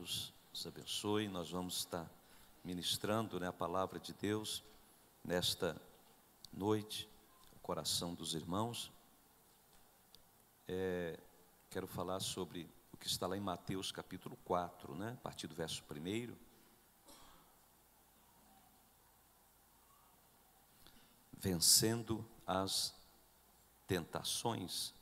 Deus nos abençoe. Nós vamos estar ministrando, né, a palavra de Deus nesta noite, o coração dos irmãos. Quero falar sobre o que está lá em Mateus capítulo 4, né, a partir do verso 1. Vencendo as tentações.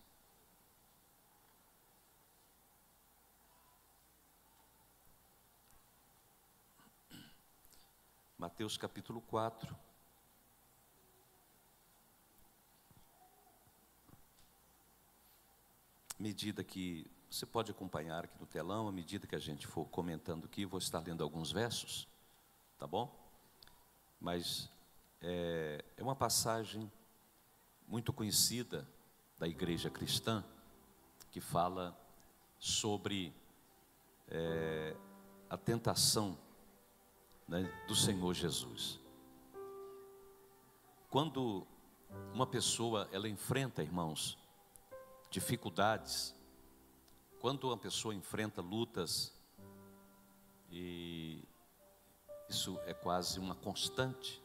Mateus capítulo 4. À medida que você pode acompanhar aqui no telão, à medida que a gente for comentando aqui, vou estar lendo alguns versos, tá bom? Mas é uma passagem muito conhecida da igreja cristã, que fala sobre a tentação, né, do Senhor Jesus. Quando uma pessoa ela enfrenta, irmãos, dificuldades, quando uma pessoa enfrenta lutas, e isso é quase uma constante,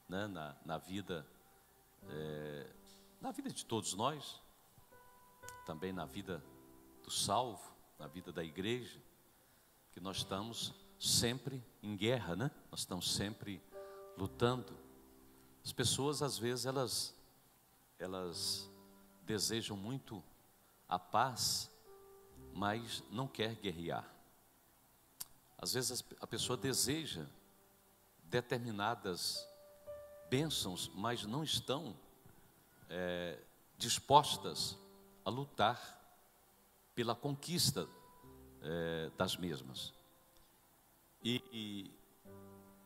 né, na vida de todos nós, também na vida do salvo, na vida da igreja, que nós estamos sempre em guerra, né? Nós estamos sempre lutando. As pessoas, às vezes, elas desejam muito a paz, mas não quer guerrear. Às vezes a pessoa deseja determinadas bênçãos, mas não estão dispostas a lutar pela conquista das mesmas. E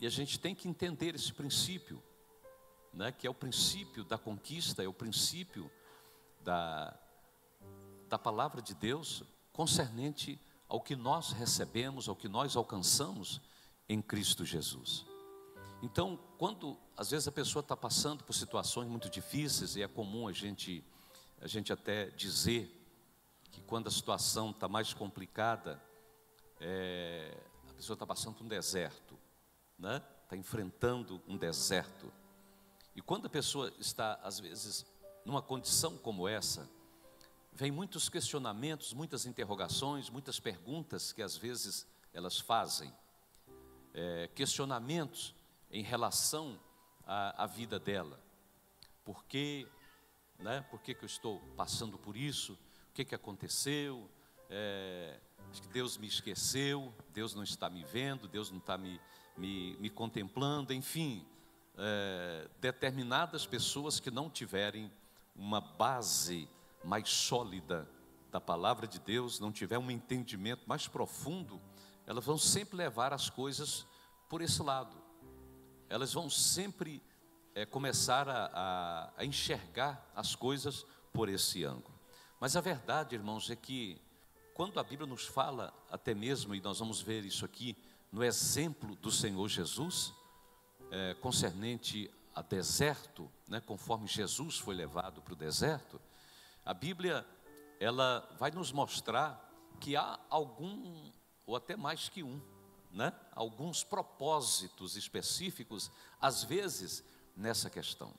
a gente tem que entender esse princípio, né, que é o princípio da conquista, é o princípio da palavra de Deus concernente ao que nós recebemos, ao que nós alcançamos em Cristo Jesus. Então, quando às vezes a pessoa está passando por situações muito difíceis, e é comum a gente até dizer que quando a situação está mais complicada, a pessoa está passando por um deserto, né? Está enfrentando um deserto. E quando a pessoa está, às vezes, numa condição como essa, vem muitos questionamentos, muitas interrogações, muitas perguntas que às vezes elas fazem, questionamentos em relação à vida dela. Por quê, né? Por que eu estou passando por isso? O que aconteceu? Acho que Deus me esqueceu, Deus não está me vendo, Deus não está me contemplando, enfim, determinadas pessoas que não tiverem uma base mais sólida da palavra de Deus, não tiver um entendimento mais profundo, elas vão sempre levar as coisas por esse lado. Elas vão sempre começar a enxergar as coisas por esse ângulo. Mas a verdade, irmãos, é que quando a Bíblia nos fala, até mesmo, e nós vamos ver isso aqui, no exemplo do Senhor Jesus, concernente a deserto, né, conforme Jesus foi levado para o deserto, a Bíblia, ela vai nos mostrar que há algum, ou até mais que um, né, alguns propósitos específicos, às vezes, nessa questão.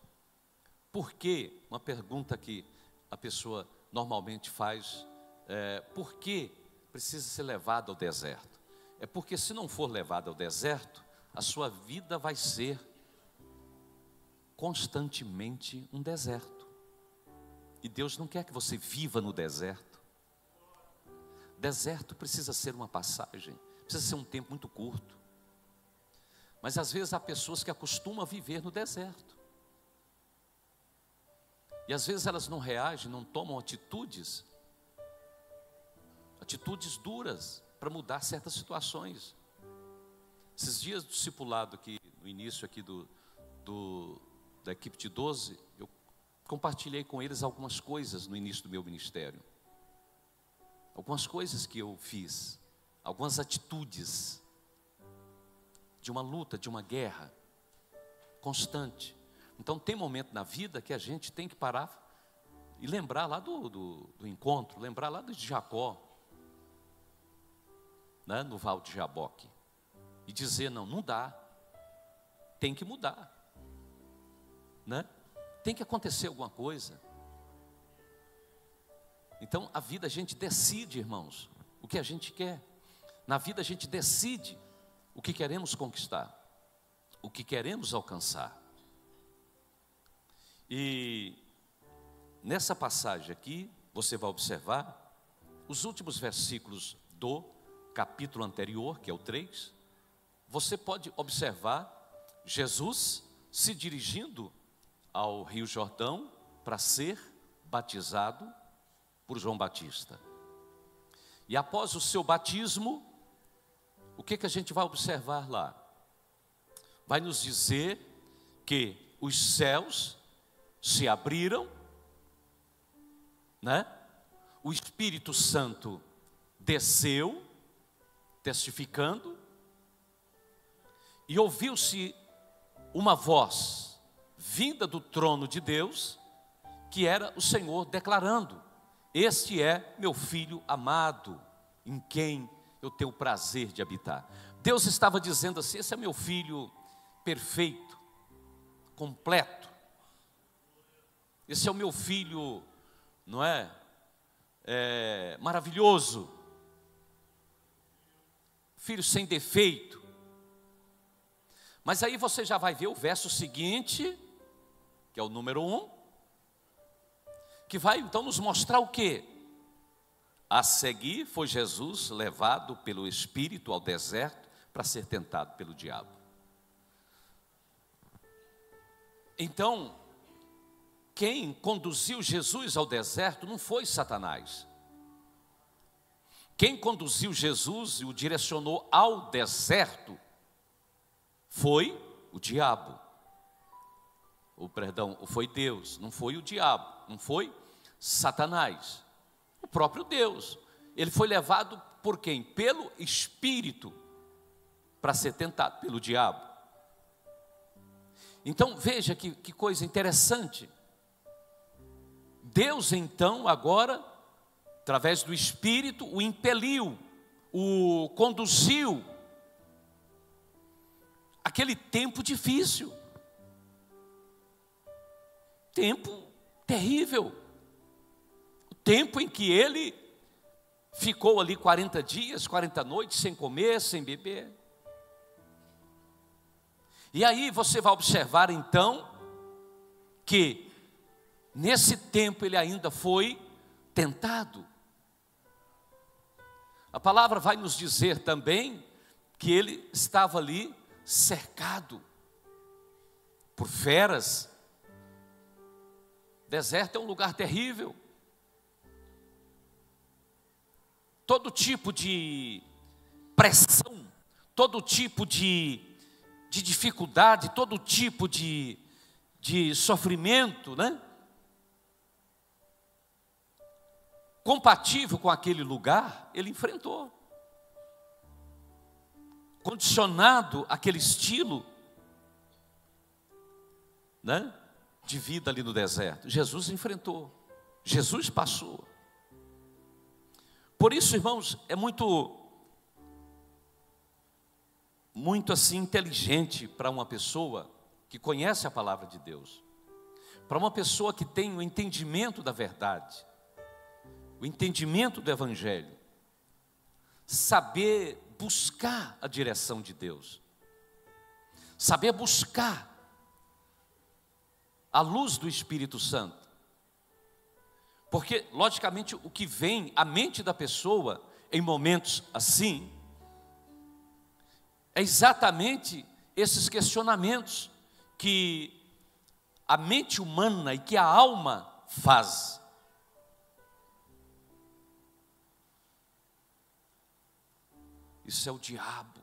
Por que? Uma pergunta que a pessoa normalmente faz, por que precisa ser levado ao deserto? É porque se não for levado ao deserto, a sua vida vai ser constantemente um deserto. E Deus não quer que você viva no deserto. Deserto precisa ser uma passagem, precisa ser um tempo muito curto. Mas às vezes há pessoas que acostumam a viver no deserto. E às vezes elas não reagem, não tomam atitudes duras para mudar certas situações. Esses dias do discipulado aqui, no início aqui da equipe de 12, eu compartilhei com eles algumas coisas no início do meu ministério. Algumas coisas que eu fiz, algumas atitudes de uma luta, de uma guerra constante. Então tem momento na vida que a gente tem que parar e lembrar lá do encontro, lembrar lá de Jacó. né, no Val de Jaboque, e dizer: não, não dá, tem que mudar, né? Tem que acontecer alguma coisa. Então, a vida a gente decide, irmãos, o que a gente quer. Na vida a gente decide o que queremos conquistar, o que queremos alcançar. E nessa passagem aqui, você vai observar os últimos versículos do capítulo anterior, que é o 3. Você pode observar Jesus se dirigindo ao Rio Jordão para ser batizado por João Batista. E após o seu batismo, o que a gente vai observar lá? Vai nos dizer que os céus se abriram, né? O Espírito Santo desceu, testificando, e ouviu-se uma voz vinda do trono de Deus, que era o Senhor declarando: este é meu filho amado, em quem eu tenho o prazer de habitar. Deus estava dizendo assim: esse é meu filho perfeito, completo. Esse é o meu filho, não é? Maravilhoso. Filho sem defeito. Mas aí você já vai ver o verso seguinte, que é o número 1, que vai então nos mostrar o quê? A seguir foi Jesus levado pelo Espírito ao deserto para ser tentado pelo diabo. Então, quem conduziu Jesus ao deserto não foi Satanás. Quem conduziu Jesus e o direcionou ao deserto foi o diabo. Foi Deus, não foi o diabo, não foi Satanás. O próprio Deus. Ele foi levado por quem? Pelo Espírito, para ser tentado pelo diabo. Então veja que coisa interessante. Deus então agora, através do Espírito, o impeliu, o conduziu aquele tempo difícil, tempo terrível, o tempo em que ele ficou ali 40 dias, 40 noites, sem comer, sem beber. E aí você vai observar então, que nesse tempo ele ainda foi tentado. A palavra vai nos dizer também, que ele estava ali cercado por feras. Deserto é um lugar terrível. Todo tipo de pressão, todo tipo de dificuldade, todo tipo de sofrimento, né? Compatível com aquele lugar, ele enfrentou. Condicionado àquele estilo, né, de vida ali no deserto, Jesus enfrentou, Jesus passou. Por isso, irmãos, é muito assim inteligente para uma pessoa que conhece a palavra de Deus, para uma pessoa que tem o entendimento da verdade, o entendimento do Evangelho, saber buscar a direção de Deus, saber buscar a luz do Espírito Santo, porque logicamente o que vem à mente da pessoa em momentos assim, é exatamente esses questionamentos que a mente humana e que a alma faz. Isso é o diabo,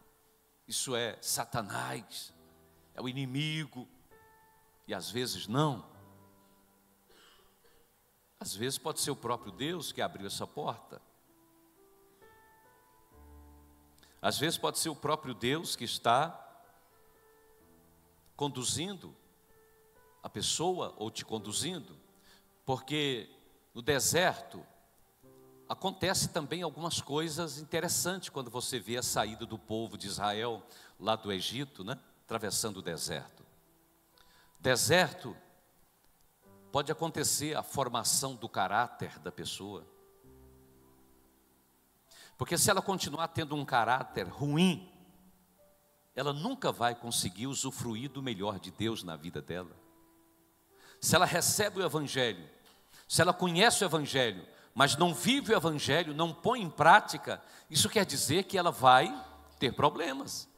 isso é Satanás, é o inimigo. E às vezes não. Às vezes pode ser o próprio Deus que abriu essa porta. Às vezes pode ser o próprio Deus que está conduzindo a pessoa ou te conduzindo, porque no deserto acontece também algumas coisas interessantes quando você vê a saída do povo de Israel lá do Egito, né? Atravessando o deserto. Deserto pode acontecer a formação do caráter da pessoa. Porque se ela continuar tendo um caráter ruim, ela nunca vai conseguir usufruir do melhor de Deus na vida dela. Se ela recebe o Evangelho, se ela conhece o Evangelho, mas não vive o Evangelho, não põe em prática, isso quer dizer que ela vai ter problemas.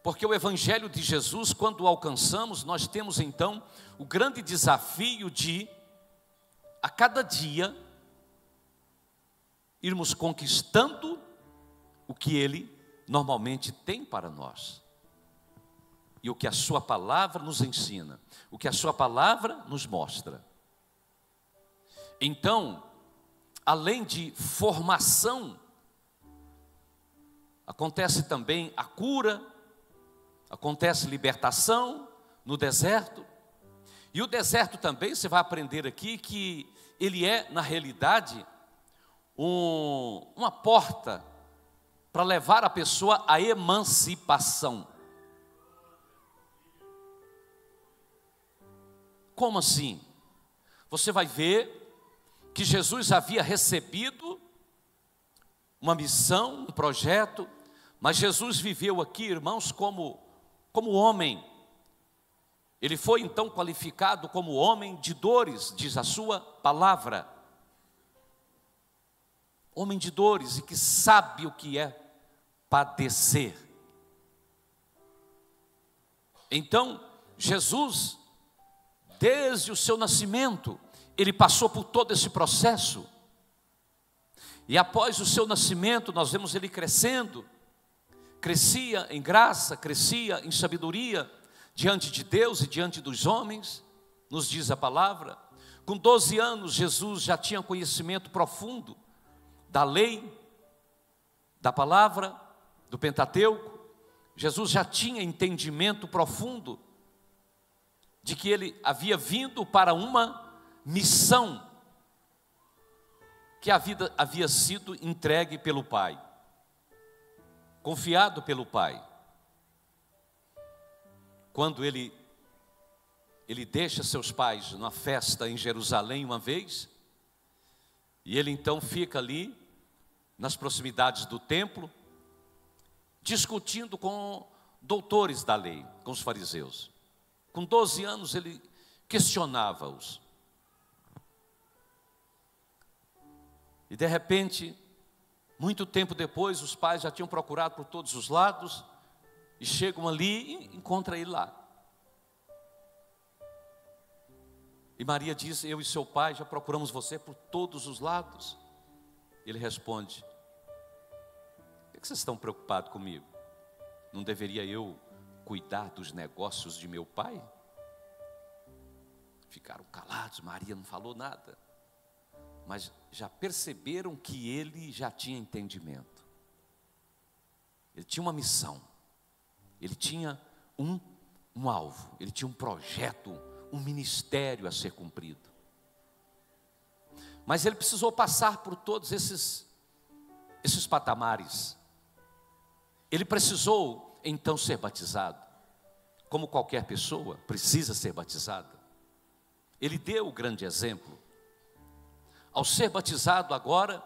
Porque o Evangelho de Jesus, quando o alcançamos, nós temos então o grande desafio de, a cada dia, irmos conquistando o que Ele normalmente tem para nós. E o que a sua palavra nos ensina, o que a sua palavra nos mostra. Então, além de formação, acontece também a cura, acontece libertação no deserto. E o deserto também, você vai aprender aqui que ele é, na realidade, uma porta para levar a pessoa à emancipação. Como assim? Você vai ver que Jesus havia recebido uma missão, um projeto, mas Jesus viveu aqui, irmãos, como homem. Ele foi então qualificado como homem de dores, diz a sua palavra. Homem de dores e que sabe o que é padecer. Então, Jesus, desde o seu nascimento, ele passou por todo esse processo. E após o seu nascimento, nós vemos ele crescendo. Crescia em graça, crescia em sabedoria, diante de Deus e diante dos homens, nos diz a palavra. Com 12 anos, Jesus já tinha conhecimento profundo da lei, da palavra, do Pentateuco. Jesus já tinha entendimento profundo de que ele havia vindo para uma missão que a vida havia sido entregue pelo Pai, confiado pelo Pai. Quando ele deixa seus pais numa festa em Jerusalém uma vez, e ele então fica ali, nas proximidades do templo, discutindo com doutores da lei, com os fariseus. Com 12 anos ele questionava-os. E de repente, muito tempo depois, os pais já tinham procurado por todos os lados, e chegam ali e encontram ele lá. E Maria diz: eu e seu pai já procuramos você por todos os lados. Ele responde: por que vocês estão preocupados comigo? Não deveria eu cuidar dos negócios de meu pai? Ficaram calados, Maria não falou nada. Mas já perceberam que ele já tinha entendimento. Ele tinha uma missão. Ele tinha um alvo. Ele tinha um projeto, um ministério a ser cumprido. Mas ele precisou passar por todos esses patamares. Ele precisou então ser batizado. Como qualquer pessoa precisa ser batizada. Ele deu o grande exemplo. Ao ser batizado agora,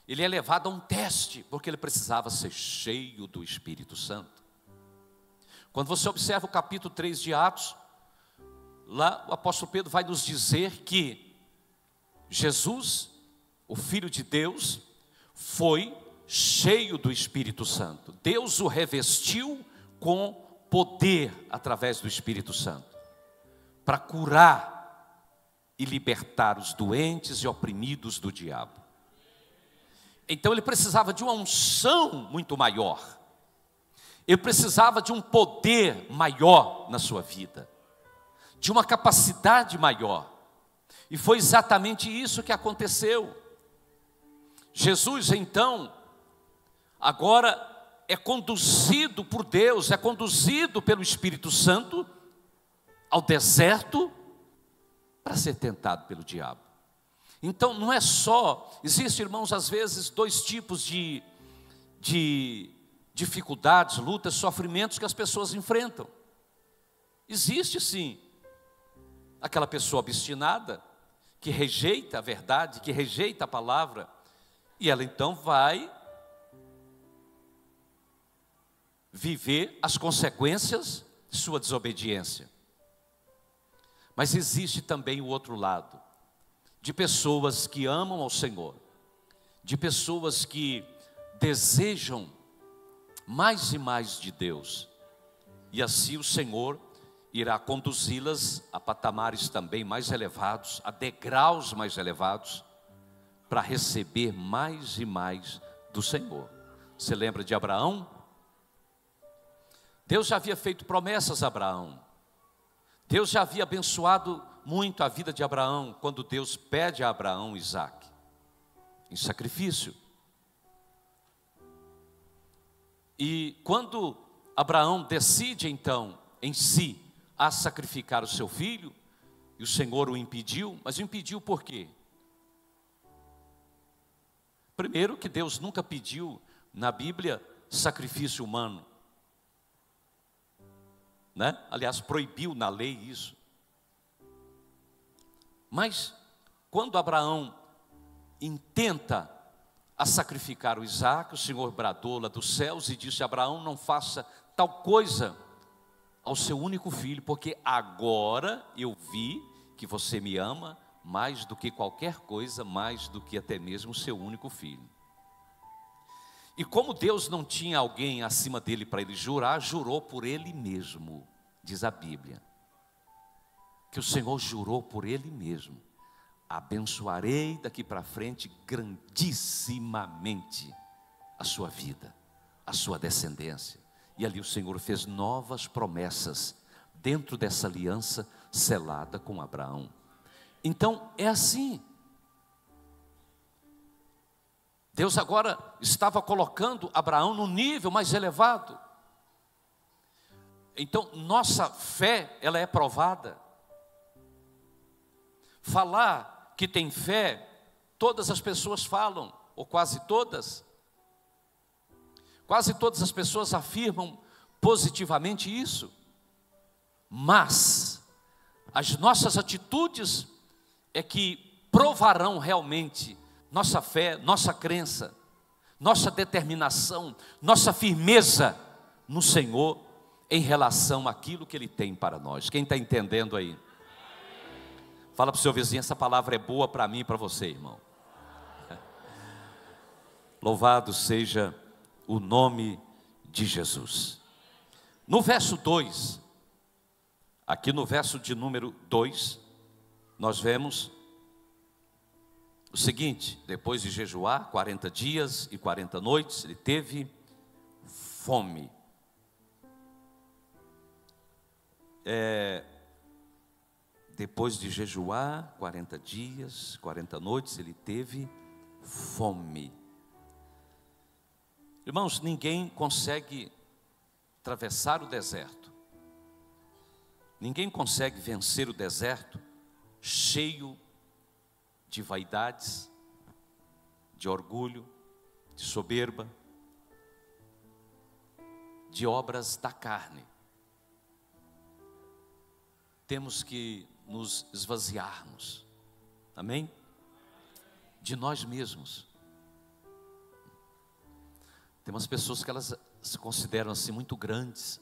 ele é levado a um teste, porque ele precisava ser cheio do Espírito Santo. Quando você observa o capítulo 3 de Atos, lá o apóstolo Pedro vai nos dizer que Jesus, o Filho de Deus, foi cheio do Espírito Santo. Deus o revestiu com poder através do Espírito Santo, para curar e libertar os doentes e oprimidos do diabo. Então ele precisava de uma unção muito maior. Ele precisava de um poder maior na sua vida, de uma capacidade maior. E foi exatamente isso que aconteceu. Jesus então, agora é conduzido por Deus, é conduzido pelo Espírito Santo ao deserto para ser tentado pelo diabo. Então não é só, existe, irmãos, às vezes dois tipos de dificuldades, lutas, sofrimentos que as pessoas enfrentam. Existe sim aquela pessoa obstinada, que rejeita a verdade, que rejeita a palavra, e ela então vai viver as consequências de sua desobediência. Mas existe também o outro lado, de pessoas que amam ao Senhor, de pessoas que desejam mais e mais de Deus, e assim o Senhor irá conduzi-las a patamares também mais elevados, a degraus mais elevados, para receber mais e mais do Senhor. Você lembra de Abraão? Deus já havia feito promessas a Abraão. Deus já havia abençoado muito a vida de Abraão, quando Deus pede a Abraão Isaque, em sacrifício. E quando Abraão decide então, em si, a sacrificar o seu filho, e o Senhor o impediu, mas o impediu por quê? Primeiro, que Deus nunca pediu na Bíblia sacrifício humano, né? Aliás, proibiu na lei isso. Mas quando Abraão intenta a sacrificar o Isaque, o Senhor bradou lá dos céus e disse a Abraão: não faça tal coisa ao seu único filho, porque agora eu vi que você me ama mais do que qualquer coisa, mais do que até mesmo o seu único filho. E como Deus não tinha alguém acima dele para ele jurar, jurou por ele mesmo, diz a Bíblia, que o Senhor jurou por ele mesmo: abençoarei daqui para frente grandissimamente a sua vida, a sua descendência. E ali o Senhor fez novas promessas dentro dessa aliança selada com Abraão. Então é assim. Deus agora estava colocando Abraão no nível mais elevado. Então nossa fé, ela é provada. Falar que tem fé, todas as pessoas falam, ou quase todas. Quase todas as pessoas afirmam positivamente isso. Mas as nossas atitudes é que provarão realmente nossa fé, nossa crença, nossa determinação, nossa firmeza no Senhor em relação àquilo que Ele tem para nós. Quem está entendendo aí? Fala para o seu vizinho: essa palavra é boa para mim e para você, irmão. Louvado seja o nome de Jesus. No verso 2, aqui no verso de número 2, nós vemos o seguinte: depois de jejuar 40 dias e 40 noites, ele teve fome. Depois de jejuar 40 dias, 40 noites, ele teve fome. Irmãos, ninguém consegue atravessar o deserto, ninguém consegue vencer o deserto cheio de vaidades, de orgulho, de soberba, de obras da carne. Temos que nos esvaziarmos, amém? De nós mesmos. Tem umas pessoas que elas se consideram assim muito grandes.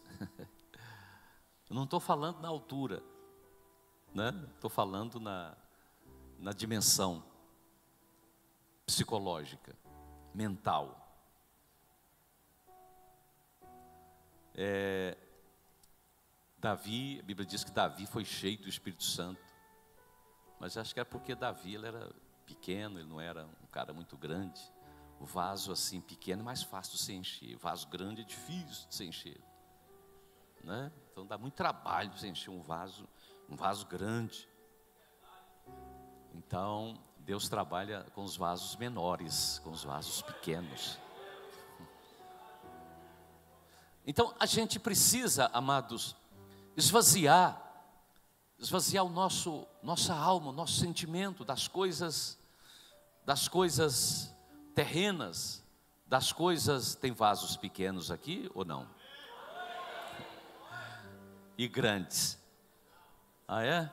Eu não estou falando na altura, né? Estou falando na dimensão psicológica, mental. Davi, a Bíblia diz que Davi foi cheio do Espírito Santo, mas acho que era porque Davi, ele era pequeno, ele não era um cara muito grande. O vaso assim pequeno é mais fácil de se encher, o vaso grande é difícil de se encher, né? Então dá muito trabalho de se encher um vaso grande. Então Deus trabalha com os vasos menores, com os vasos pequenos. Então a gente precisa, amados, esvaziar o nossa alma, o nosso sentimento das coisas das coisas terrenas, das coisas, tem vasos pequenos aqui ou não? E grandes. Ah, é?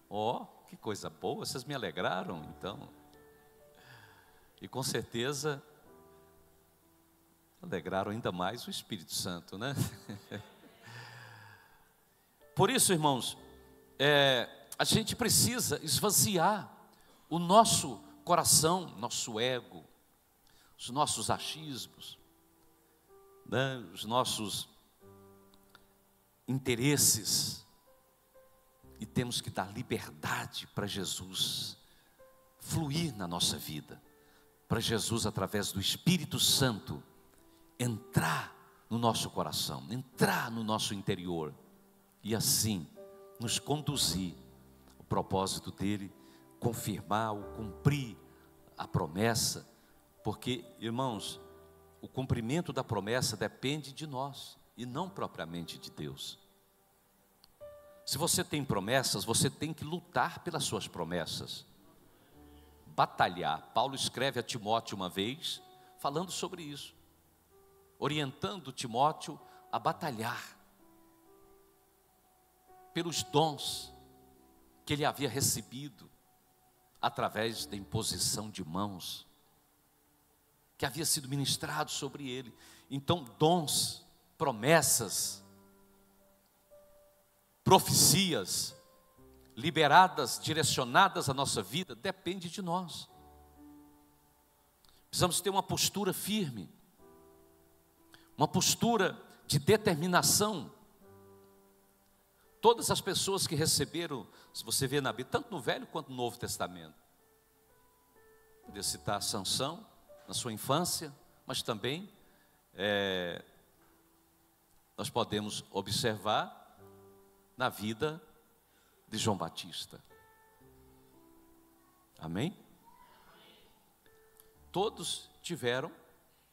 Ó, que coisa boa, vocês me alegraram então. E com certeza alegraram ainda mais o Espírito Santo, né? Por isso, irmãos, a gente precisa esvaziar o nosso coração, nosso ego, os nossos achismos, né? Os nossos interesses, e temos que dar liberdade para Jesus fluir na nossa vida, para Jesus, através do Espírito Santo, entrar no nosso coração, entrar no nosso interior, e assim nos conduzir ao propósito dele, confirmar ou cumprir a promessa, porque, irmãos, o cumprimento da promessa depende de nós e não propriamente de Deus. Se você tem promessas, você tem que lutar pelas suas promessas, batalhar. Paulo escreve a Timóteo uma vez, falando sobre isso, orientando Timóteo a batalhar pelos dons que ele havia recebido através da imposição de mãos, que havia sido ministrado sobre ele. Então, dons, promessas, profecias liberadas, direcionadas à nossa vida, depende de nós. Precisamos ter uma postura firme, uma postura de determinação. Todas as pessoas que receberam, se você vê na Bíblia, tanto no Velho quanto no Novo Testamento, poderia citar Sansão, na sua infância, mas também nós podemos observar na vida de João Batista. Amém? Todos tiveram,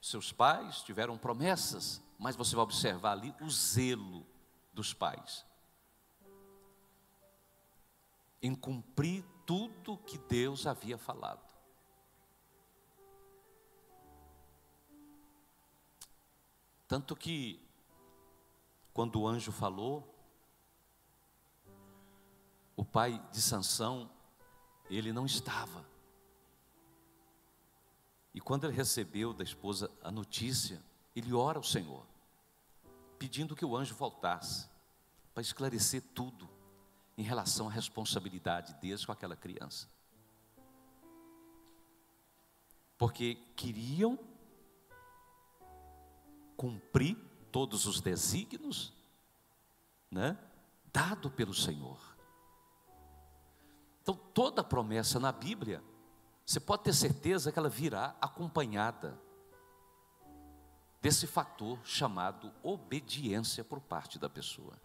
seus pais tiveram promessas, mas você vai observar ali o zelo dos pais em cumprir tudo que Deus havia falado. Tanto que, quando o anjo falou, o pai de Sansão, ele não estava. E quando ele recebeu da esposa a notícia, ele ora ao Senhor, pedindo que o anjo voltasse, para esclarecer tudo em relação à responsabilidade deles com aquela criança. Porque queriam cumprir todos os desígnios, né, dado pelo Senhor. Então, toda promessa na Bíblia, você pode ter certeza que ela virá acompanhada desse fator chamado obediência por parte da pessoa.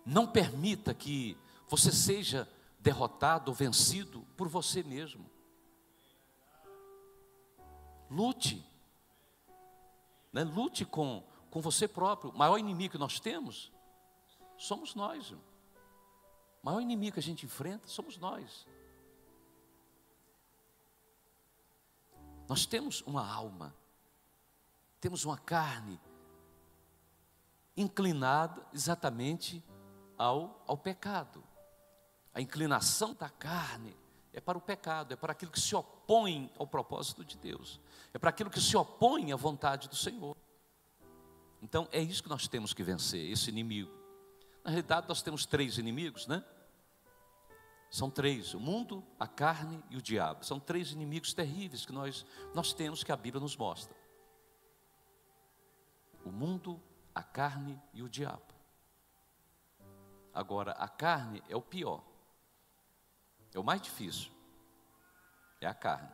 Não permita que você seja derrotado ou vencido por você mesmo. Lute, né? Lute com você próprio. O maior inimigo que nós temos somos nós. O maior inimigo que a gente enfrenta somos nós. Nós temos uma alma, temos uma carne inclinada exatamente ao pecado. A inclinação da carne é para o pecado, é para aquilo que se opõe ao propósito de Deus, é para aquilo que se opõe à vontade do Senhor. Então é isso que nós temos que vencer, esse inimigo. Na realidade nós temos 3 inimigos, né? São 3, o mundo, a carne e o diabo. São 3 inimigos terríveis que nós temos, que a Bíblia nos mostra. O mundo, a carne e o diabo. Agora, a carne é o pior, é o mais difícil, é a carne.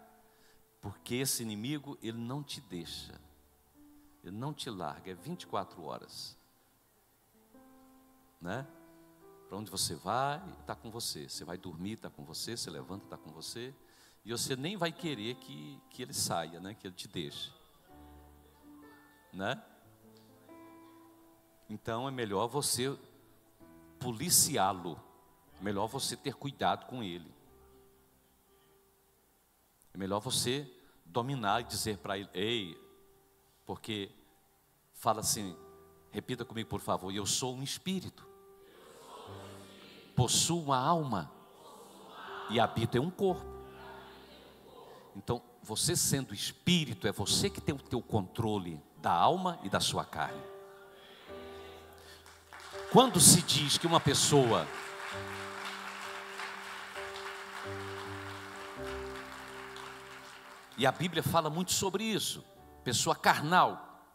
Porque esse inimigo, ele não te deixa, ele não te larga, é 24 horas. Né? Para onde você vai, está com você. Você vai dormir, está com você. Você levanta, está com você. E você nem vai querer que ele saia, né? Que ele te deixe, né? Então é melhor você policiá-lo, melhor você ter cuidado com ele. É melhor você dominar e dizer para ele: ei, porque fala assim, repita comigo por favor: eu sou um espírito, possuo uma alma e habito em um corpo. Então, você sendo espírito, é você que tem o teu controle da alma e da sua carne. Quando se diz que uma pessoa e a Bíblia fala muito sobre isso, pessoa carnal.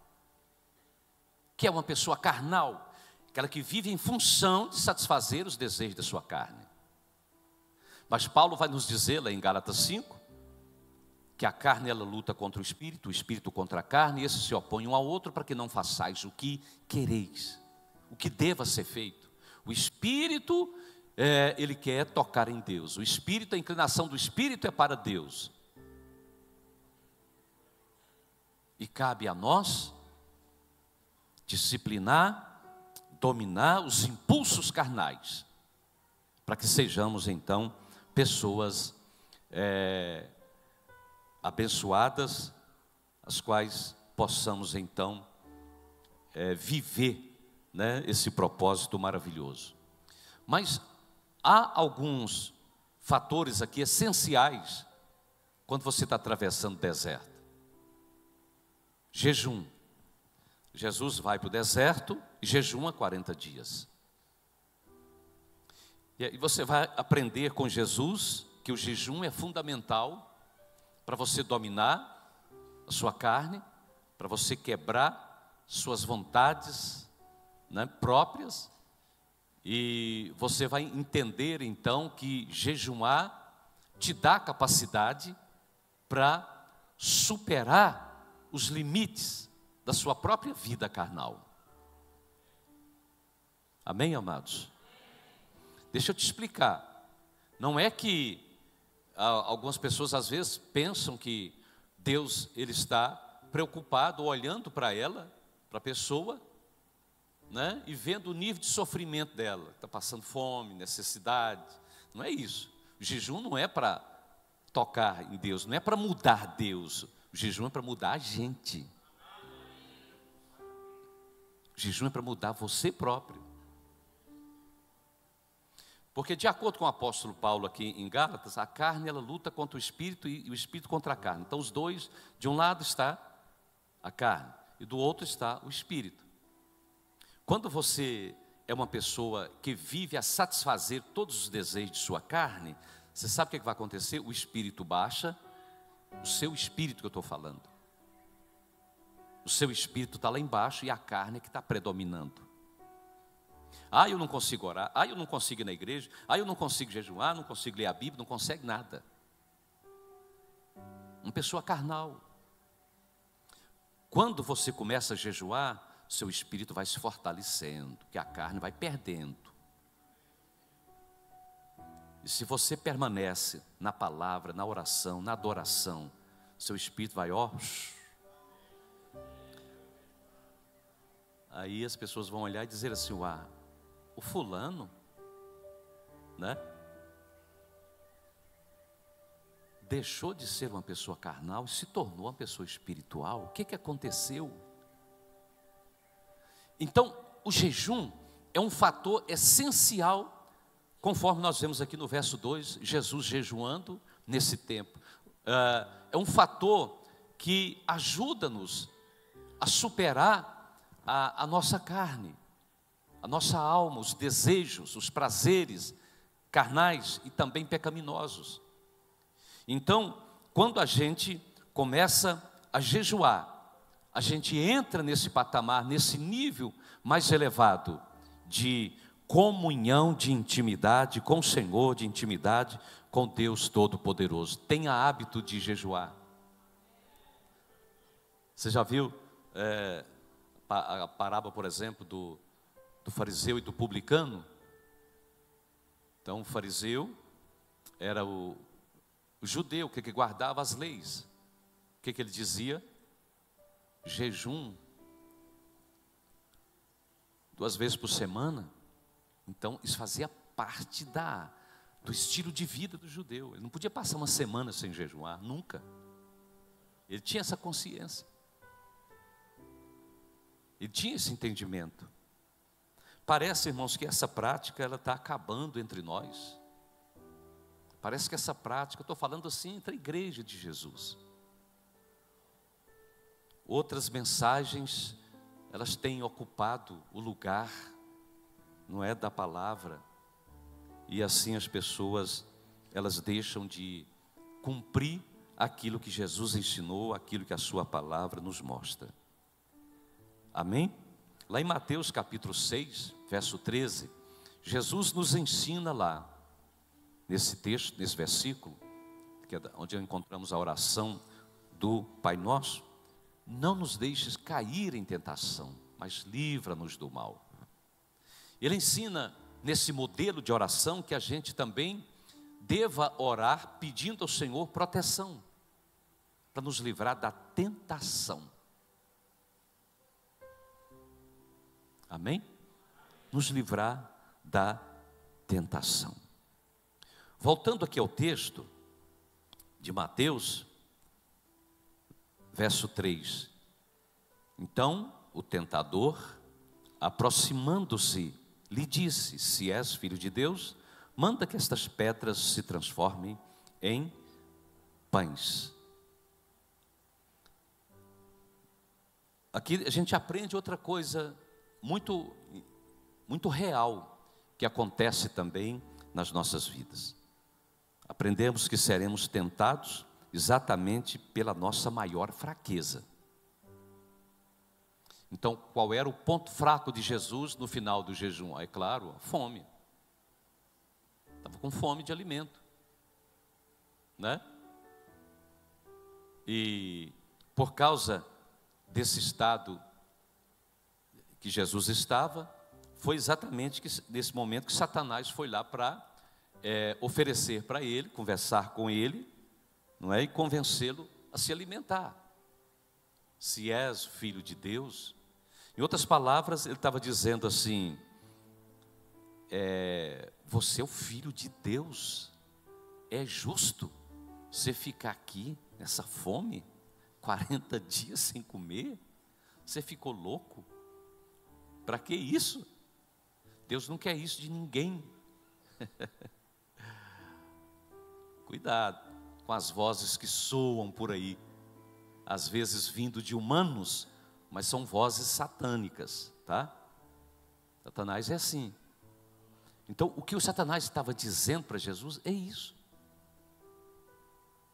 Que é uma pessoa carnal? Aquela que vive em função de satisfazer os desejos da sua carne. Mas Paulo vai nos dizer lá em Gálatas 5, que a carne ela luta contra o espírito contra a carne, e esses se opõem um ao outro para que não façais o que quereis, o que deva ser feito. O espírito, ele quer tocar em Deus. O espírito, a inclinação do espírito é para Deus. E cabe a nós disciplinar, dominar os impulsos carnais, para que sejamos então pessoas abençoadas, as quais possamos então viver, né, esse propósito maravilhoso. Mas há alguns fatores aqui essenciais quando você está atravessando o deserto. Jejum. Jesus vai para o deserto e jejuma 40 dias. E aí você vai aprender com Jesus que o jejum é fundamental para você dominar a sua carne, para você quebrar suas vontades, né, próprias. E você vai entender então que jejuar te dá capacidade para superar os limites da sua própria vida carnal. Amém, amados? Deixa eu te explicar. Não é que algumas pessoas às vezes pensam que Deus ele está preocupado, olhando para ela, para a pessoa, né, e vendo o nível de sofrimento dela, está passando fome, necessidade. Não é isso. O jejum não é para tocar em Deus, não é para mudar Deus. O jejum é para mudar a gente. O jejum é para mudar você próprio. Porque de acordo com o apóstolo Paulo aqui em Gálatas, a carne ela luta contra o espírito e o espírito contra a carne. Então os dois, de um lado está a carne e do outro está o espírito. Quando você é uma pessoa que vive a satisfazer todos os desejos de sua carne, você sabe o que vai acontecer? O espírito baixa, o seu espírito que eu estou falando. O seu espírito está lá embaixo e a carne é que está predominando. Ah, eu não consigo orar, ah, eu não consigo ir na igreja, ah, eu não consigo jejuar, não consigo ler a Bíblia, não consegue nada. Uma pessoa carnal. Quando você começa a jejuar, seu espírito vai se fortalecendo, que a carne vai perdendo. E se você permanece na palavra, na oração, na adoração, seu espírito vai, ó. Aí as pessoas vão olhar e dizer assim: uau, o fulano, né, deixou de ser uma pessoa carnal e se tornou uma pessoa espiritual. O que aconteceu? Então, o jejum é um fator essencial, conforme nós vemos aqui no verso 2, Jesus jejuando nesse tempo. É um fator que ajuda-nos a superar a nossa carne, a nossa alma, os desejos, os prazeres carnais e também pecaminosos. Então, quando a gente começa a jejuar, a gente entra nesse patamar, nesse nível mais elevado de comunhão, de intimidade com o Senhor, de intimidade com Deus Todo-Poderoso. Tenha hábito de jejuar. Você já viu a parábola, por exemplo, do fariseu e do publicano? Então, o fariseu era o judeu que guardava as leis. O que ele dizia? Jejum 2 vezes por semana. Então isso fazia parte do estilo de vida do judeu. Ele não podia passar uma semana sem jejuar, nunca. Ele tinha essa consciência. Ele tinha esse entendimento. Parece, irmãos, que essa prática ela está acabando entre nós. Parece que essa prática, eu estou falando assim, entre a igreja de Jesus. Outras mensagens, elas têm ocupado o lugar, não é, da palavra. E assim as pessoas, elas deixam de cumprir aquilo que Jesus ensinou, aquilo que a sua palavra nos mostra. Amém? Lá em Mateus capítulo 6, verso 13, Jesus nos ensina lá, nesse texto, nesse versículo, que é onde encontramos a oração do Pai Nosso: não nos deixes cair em tentação, mas livra-nos do mal. Ele ensina nesse modelo de oração que a gente também deva orar pedindo ao Senhor proteção, para nos livrar da tentação. Amém? Nos livrar da tentação. Voltando aqui ao texto de Mateus, verso 3. Então o tentador, aproximando-se, lhe disse: se és filho de Deus, manda que estas pedras se transformem em pães. Aqui a gente aprende outra coisa muito real, que acontece também nas nossas vidas. Aprendemos que seremos tentados exatamente pela nossa maior fraqueza. Então, qual era o ponto fraco de Jesus no final do jejum? É claro, a fome. Estava com fome de alimento, né? E por causa desse estado que Jesus estava, foi exatamente nesse momento que Satanás foi lá para oferecer para ele, conversar com ele, não é? E convencê-lo a se alimentar. Se és filho de Deus, em outras palavras, ele estava dizendo assim: você é o filho de Deus, é justo você ficar aqui nessa fome, 40 dias sem comer? Você ficou louco? Para que isso? Deus não quer isso de ninguém. Cuidado com as vozes que soam por aí, às vezes vindo de humanos, mas são vozes satânicas, tá? Satanás é assim. Então, o que o Satanás estava dizendo para Jesus é isso: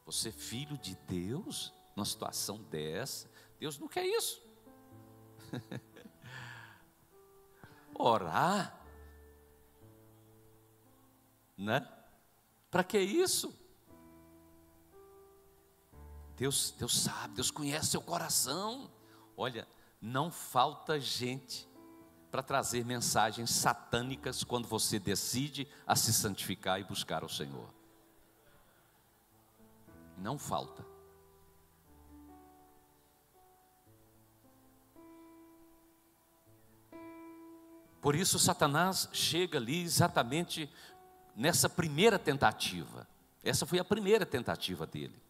você é filho de Deus, numa situação dessa, Deus não quer isso. Orar, né? Para que isso? Deus sabe, Deus conhece seu coração. Olha, não falta gente para trazer mensagens satânicas quando você decide a se santificar e buscar o Senhor. Não falta. Por isso Satanás chega ali exatamente nessa primeira tentativa. Essa foi a primeira tentativa dele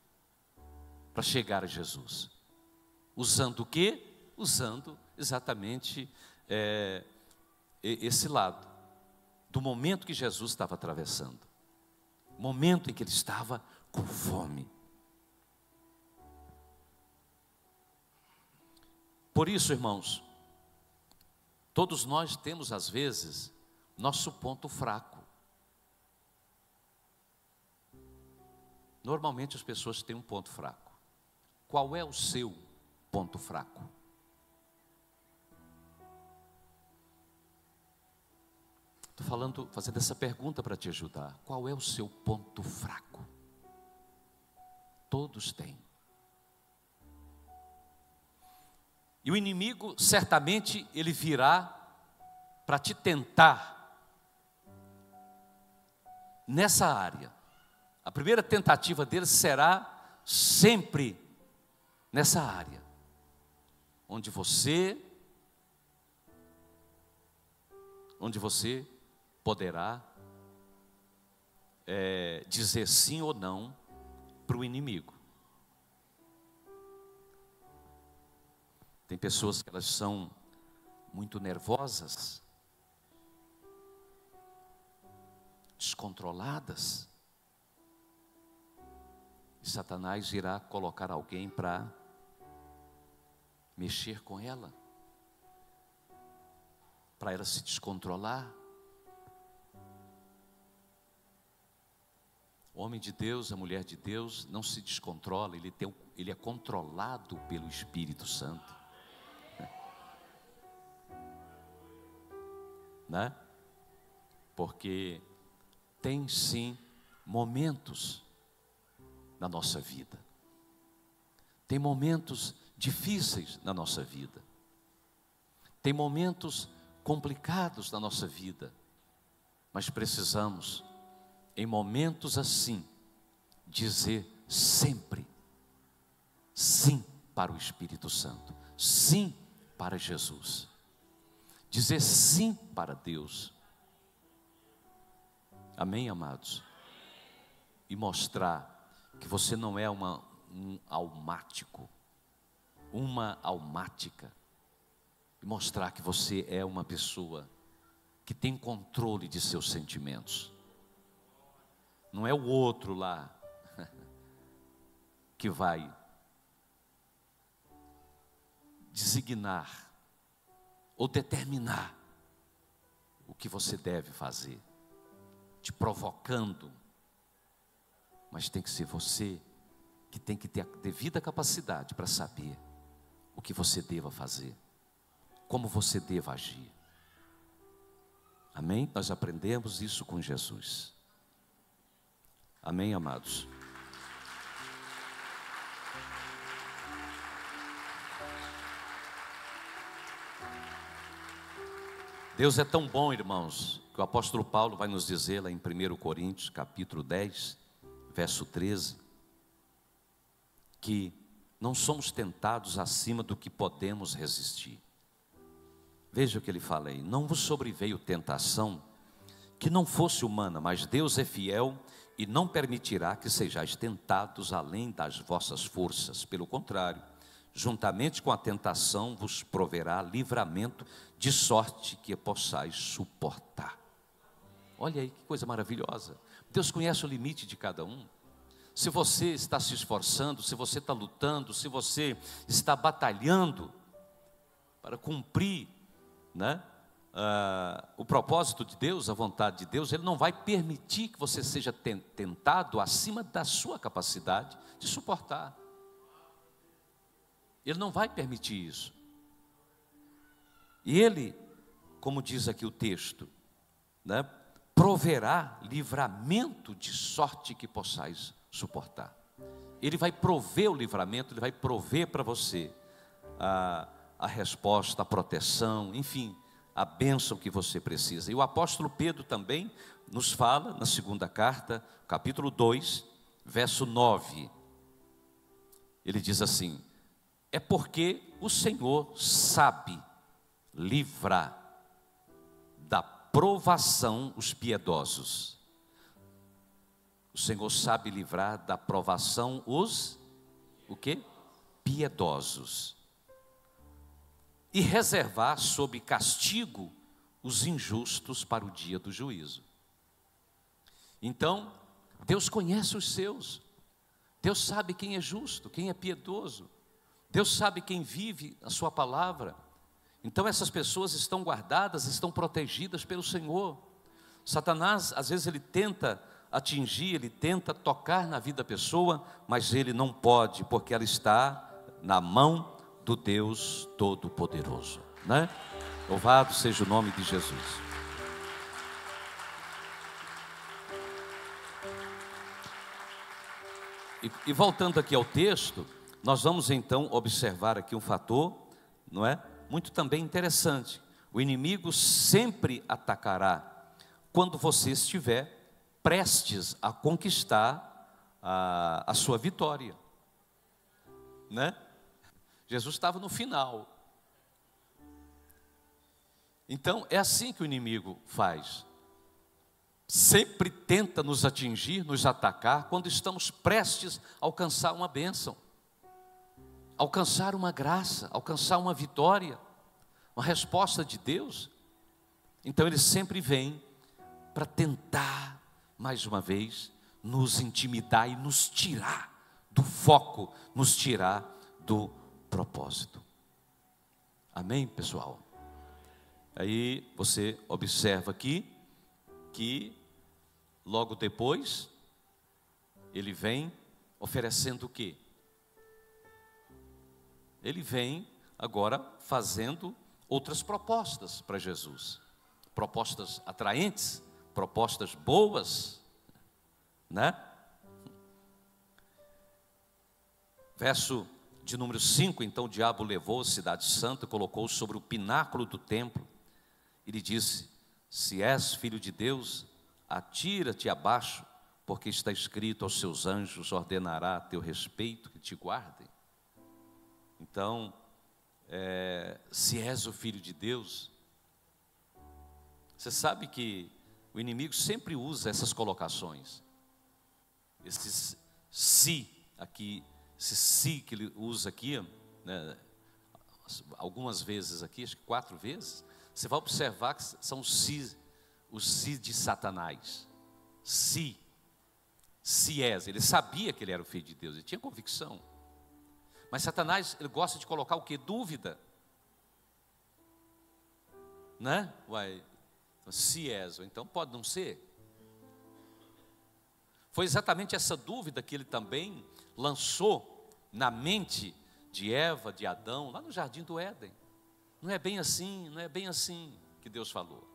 para chegar a Jesus. Usando o quê? Usando exatamente esse lado do momento que Jesus estava atravessando. Momento em que ele estava com fome. Por isso, irmãos, todos nós temos às vezes nosso ponto fraco. Normalmente as pessoas têm um ponto fraco. Qual é o seu ponto fraco? Estou fazendo essa pergunta para te ajudar. Qual é o seu ponto fraco? Todos têm. E o inimigo, certamente, ele virá para te tentar nessa área. A primeira tentativa dele será sempre nessa área, onde você poderá dizer sim ou não para o inimigo. Tem pessoas que elas são muito nervosas, descontroladas, e Satanás irá colocar alguém para mexer com ela, para ela se descontrolar. O homem de Deus, a mulher de Deus não se descontrola, ele é controlado pelo Espírito Santo, né? Porque tem sim momentos na nossa vida, tem momentos difíceis na nossa vida, tem momentos complicados na nossa vida, mas precisamos, em momentos assim, dizer sempre sim para o Espírito Santo, sim para Jesus, dizer sim para Deus. Amém, amados? E mostrar que você não é um almático, uma almática, e mostrar que você é uma pessoa que tem controle de seus sentimentos. Não é o outro lá que vai designar ou determinar o que você deve fazer, te provocando, mas tem que ser você que tem que ter a devida capacidade para saber o que você deva fazer, como você deva agir. Amém? Nós aprendemos isso com Jesus. Amém, amados? Deus é tão bom, irmãos, que o apóstolo Paulo vai nos dizer lá em 1 Coríntios, capítulo 10, verso 13, que não somos tentados acima do que podemos resistir. Veja o que ele fala aí: não vos sobreveio tentação que não fosse humana, mas Deus é fiel e não permitirá que sejais tentados além das vossas forças. Pelo contrário, juntamente com a tentação vos proverá livramento, de sorte que possais suportar. Olha aí que coisa maravilhosa. Deus conhece o limite de cada um. Se você está se esforçando, se você está lutando, se você está batalhando para cumprir, né, o propósito de Deus, a vontade de Deus, Ele não vai permitir que você seja tentado acima da sua capacidade de suportar. Ele não vai permitir isso. E Ele, como diz aqui o texto, né, proverá livramento, de sorte que possais suportar. Ele vai prover o livramento, Ele vai prover para você a resposta, a proteção, enfim, a bênção que você precisa. E o apóstolo Pedro também nos fala, na segunda carta, capítulo 2, verso 9. Ele diz assim: é porque o Senhor sabe livrar da provação os piedosos. O Senhor sabe livrar da provação os, o quê? Piedosos. E reservar sob castigo os injustos para o dia do juízo. Então, Deus conhece os seus. Deus sabe quem é justo, quem é piedoso. Deus sabe quem vive a sua palavra. Então essas pessoas estão guardadas, estão protegidas pelo Senhor. Satanás, às vezes ele tenta atingir, ele tenta tocar na vida da pessoa, mas ele não pode, porque ela está na mão do Deus Todo-Poderoso, né? Louvado seja o nome de Jesus. E voltando aqui ao texto, nós vamos então observar aqui um fator, não é? Muito também interessante. O inimigo sempre atacará quando você estiver prestes a conquistar a sua vitória, né? Jesus estava no final. Então é assim que o inimigo faz. sempre tenta nos atingir, nos atacar, quando estamos prestes a alcançar uma bênção, alcançar uma graça, alcançar uma vitória, uma resposta de Deus. Então ele sempre vem para tentar, mais uma vez, nos intimidar e nos tirar do foco, nos tirar do propósito. Amém, pessoal? Aí você observa aqui que logo depois ele vem oferecendo o quê? Ele vem agora fazendo outras propostas para Jesus, propostas atraentes, propostas boas, né? Verso de número 5, então o diabo levou a cidade santa, colocou sobre o pináculo do templo, e lhe disse: se és filho de Deus, atira-te abaixo, porque está escrito: aos seus anjos ordenará a teu respeito que te guardem. Então, se és o filho de Deus, você sabe que o inimigo sempre usa essas colocações, esses se aqui, esse se que ele usa aqui, né, algumas vezes aqui, acho que 4 vezes, você vai observar que são os si de Satanás. Se és, ele sabia que ele era o filho de Deus, ele tinha convicção. Mas Satanás, ele gosta de colocar o quê? Dúvida, né? Uai, se és, ou então pode não ser. Foi exatamente essa dúvida que ele também lançou na mente de Eva, de Adão, lá no jardim do Éden. Não é bem assim, não é bem assim que Deus falou.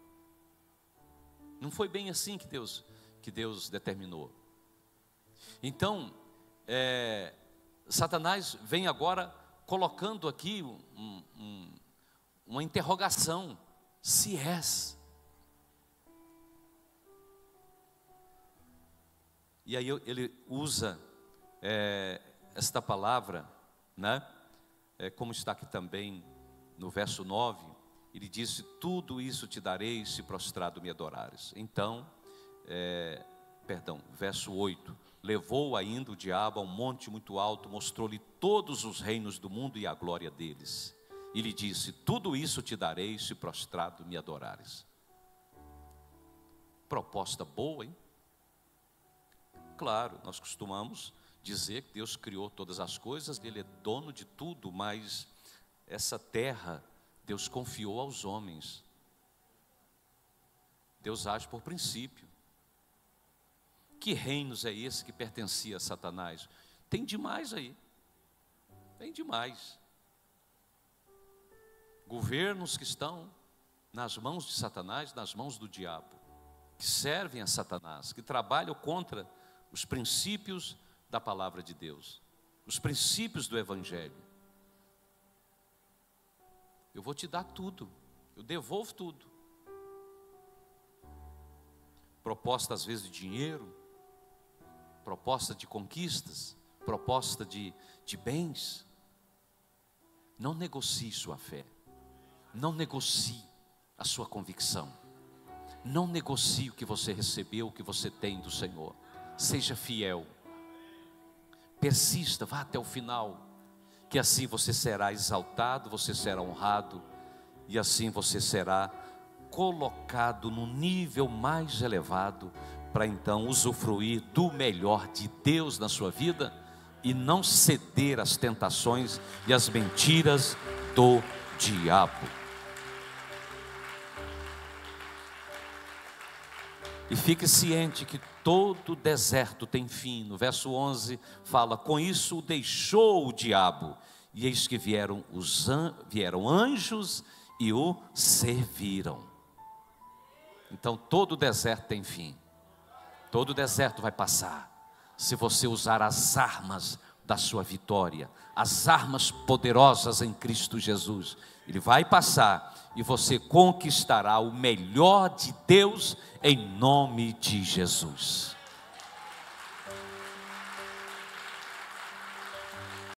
Não foi bem assim que Deus determinou. Então, Satanás vem agora colocando aqui uma interrogação: se és. E aí ele usa esta palavra, né? Como está aqui também no verso 9, ele disse: tudo isso te darei se prostrado me adorares. Então, verso 8, levou ainda o diabo a um monte muito alto, mostrou-lhe todos os reinos do mundo e a glória deles, e lhe disse: tudo isso te darei se prostrado me adorares. Proposta boa, hein? Claro, nós costumamos dizer que Deus criou todas as coisas, Ele é dono de tudo, mas essa terra Deus confiou aos homens. Deus age por princípio. Que reinos é esse que pertencia a Satanás? Tem demais aí, tem demais. Governos que estão nas mãos de Satanás, nas mãos do diabo, que servem a Satanás, que trabalham contra os princípios da palavra de Deus, os princípios do Evangelho. Eu vou te dar tudo, eu devolvo tudo. Proposta às vezes de dinheiro, proposta de conquistas, proposta de bens. Não negocie sua fé, não negocie a sua convicção, não negocie o que você recebeu, o que você tem do Senhor. Seja fiel, persista, vá até o final, que assim você será exaltado, você será honrado, e assim você será colocado no nível mais elevado, para então usufruir do melhor de Deus na sua vida, e não ceder às tentações e às mentiras do diabo. E fique ciente que todo deserto tem fim. No verso 11 fala: com isso deixou o diabo, e eis que vieram anjos e o serviram. Então todo deserto tem fim, todo deserto vai passar, se você usar as armas da sua vitória, as armas poderosas em Cristo Jesus. Ele vai passar e você conquistará o melhor de Deus em nome de Jesus.